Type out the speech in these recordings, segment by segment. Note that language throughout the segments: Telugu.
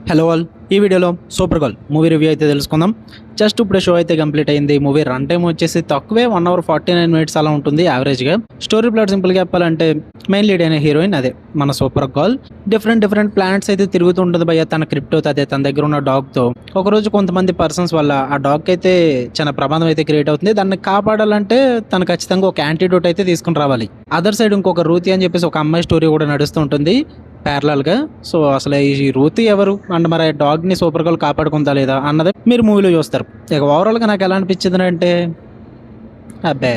హలో ఆల్, ఈ వీడియోలో సూపర్ గర్ల్ మూవీ రివ్యూ అయితే తెలుసుకుందాం. జస్ట్ ఇప్పుడు షో అయితే కంప్లీట్ అయింది. మూవీ రన్ టైం వచ్చేసి తక్కువే 1 hour 49 minutes అలా ఉంటుంది యావరేజ్గా. స్టోరీ ప్లాట్ సింపుల్గా చెప్పాలంటే మెయిన్ లీడ్ అయిన హీరోయిన్ అదే మన సూపర్ గర్ల్ డిఫరెంట్ ప్లానెట్స్ అయితే తిరుగుతూ ఉంటుంది భయ్య. తన క్రిప్టో అదే తన దగ్గర ఉన్న డాగ్తో ఒకరోజు కొంతమంది పర్సన్స్ వల్ల ఆ డాగ్ అయితే చాలా ప్రమాదం అయితే క్రియేట్ అవుతుంది. దాన్ని కాపాడాలంటే తను ఖచ్చితంగా ఒక యాంటీడోట్ అయితే తీసుకుని రావాలి. అదర్ సైడ్ ఇంకొక రూతి అని చెప్పేసి ఒక అమ్మాయి స్టోరీ కూడా నడుస్తూ ఉంటుంది ప్యారలల్గా. సో అసలు ఈ రూతి ఎవరు అండ్ మరి డాగ్ని సూపర్ గర్ల్ కాపాడుకుందా లేదా అన్నది మీరు మూవీలో చూస్తారు. ఇక ఓవరాల్గా నాకు ఎలా అనిపించింది అంటే, అబ్బే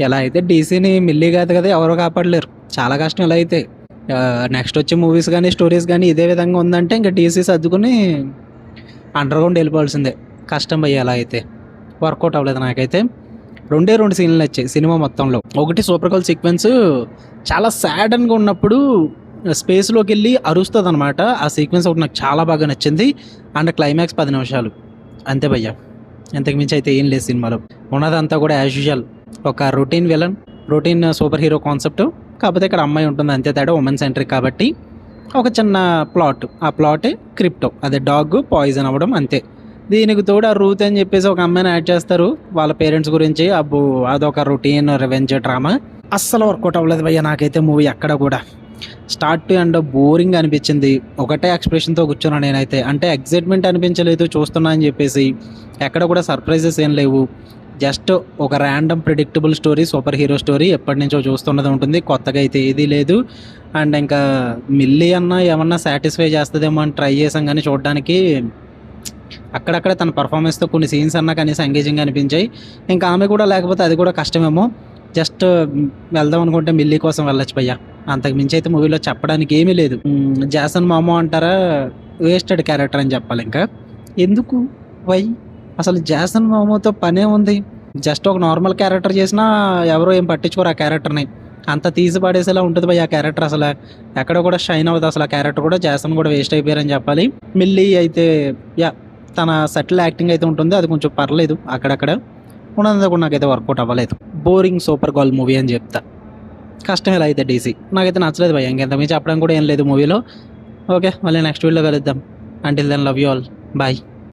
ఎలా అయితే డీసీని మిల్లీ కాదు కదా ఎవరో కాపాడలేరు, చాలా కష్టం ఎలా అయితే. నెక్స్ట్ వచ్చే మూవీస్ కానీ స్టోరీస్ కానీ ఇదే విధంగా ఉందంటే ఇంకా డీసీ సర్దుకుని అండర్ గ్రౌండ్ వెళ్ళిపోవాల్సిందే. కష్టం పోయి ఎలా అయితే వర్కౌట్ అవ్వలేదు నాకైతే. రెండు సీన్లు నచ్చాయి సినిమా మొత్తంలో. ఒకటి సూపర్ గర్ల్ సీక్వెన్స్ చాలా సాడన్గా ఉన్నప్పుడు స్పేస్లోకి వెళ్ళి అరుస్తుంది అనమాట. ఆ సీక్వెన్స్ ఒకటి నాకు చాలా బాగా నచ్చింది. అండ్ క్లైమాక్స్ 10 నిమిషాలు అంతే భయ్యా, ఇంతకు మించి అయితే ఏం లేదు సినిమాలో. ఉన్నదంతా కూడా యాజ్ యూజువల్ ఒక routine villain, routine super hero concept. కాకపోతే ఇక్కడ అమ్మాయి ఉంటుంది అంతే తేడా, ఉమెన్ సెంట్రిక్ కాబట్టి. ఒక చిన్న ప్లాట్, ఆ ప్లాటే క్రిప్టో అదే డాగ్ పాయిజన్ అవ్వడం అంతే. దీనికి తోడు ఆ రూత్ అని చెప్పేసి ఒక అమ్మాయిని యాడ్ చేస్తారు వాళ్ళ పేరెంట్స్ గురించి. అబ్బో అదొక రొటీన్ రివెంజ్ డ్రామా. అస్సలు వర్కౌట్ అవ్వలేదు భయ్య నాకైతే మూవీ ఎక్కడ కూడా. స్టార్ట్ టు ఎండ్ బోరింగ్ అనిపించింది. ఒకటే ఎక్స్ప్రెషన్తో కూర్చున్నాను నేనైతే. అంటే ఎగ్జైట్మెంట్ అనిపించలేదు చూస్తున్నా అని చెప్పేసి. ఎక్కడ కూడా సర్ప్రైజెస్ ఏం లేవు. జస్ట్ ఒక random predictable story, super hero story ఎప్పటి నుంచో చూస్తున్నది ఉంటుంది. కొత్తగా అయితే ఏదీ లేదు. అండ్ ఇంకా మిల్లీ అన్న ఏమన్నా సాటిస్ఫై చేస్తుందేమో అని ట్రై చేసాం కానీ చూడడానికి అక్కడక్కడ తన పర్ఫార్మెన్స్తో కొన్ని సీన్స్ అన్నా కనీసం ఎంగేజింగ్ అనిపించాయి. ఇంకా ఆమె కూడా లేకపోతే అది కూడా కష్టమేమో. జస్ట్ వెళ్దాం అనుకుంటే మిల్లీ కోసం వెళ్ళొచ్చు భయ్యా, అంతకు మించి అయితే మూవీలో చెప్పడానికి ఏమీ లేదు. జాసన్ మామో అంటారా, వేస్టెడ్ క్యారెక్టర్ అని చెప్పాలి. ఇంకా ఎందుకు వై అసలు జాసన్ మామోతో పనే ఉంది. జస్ట్ ఒక నార్మల్ క్యారెక్టర్ చేసినా ఎవరో ఏం పట్టించుకోరు ఆ క్యారెక్టర్ని. అంత తీసి పడేసేలా ఉంటుంది భయ్య ఆ క్యారెక్టర్. అసలు ఎక్కడ కూడా షైన్ అవ్వదు అసలు ఆ క్యారెక్టర్ కూడా. జాసన్ కూడా వేస్ట్ అయిపోయారని చెప్పాలి. మిల్లీ అయితే తన సెటిల్ యాక్టింగ్ అయితే ఉంటుంది, అది కొంచెం పర్లేదు. అక్కడక్కడ ఉన్నది కూడా నాకైతే వర్కౌట్ అవ్వలేదు. బోరింగ్ సూపర్ గర్ల్ మూవీ అని చెప్తా. కష్టం ఎలా అయితే డీసీ నాకైతే నచ్చలేదు భయ్య. ఇంకెంత మీ చెప్పడం కూడా ఏం లేదు మూవీలో. ఓకే, మళ్ళీ నెక్స్ట్ వీడియోలో కలుద్దాం. Until then love you all, bye.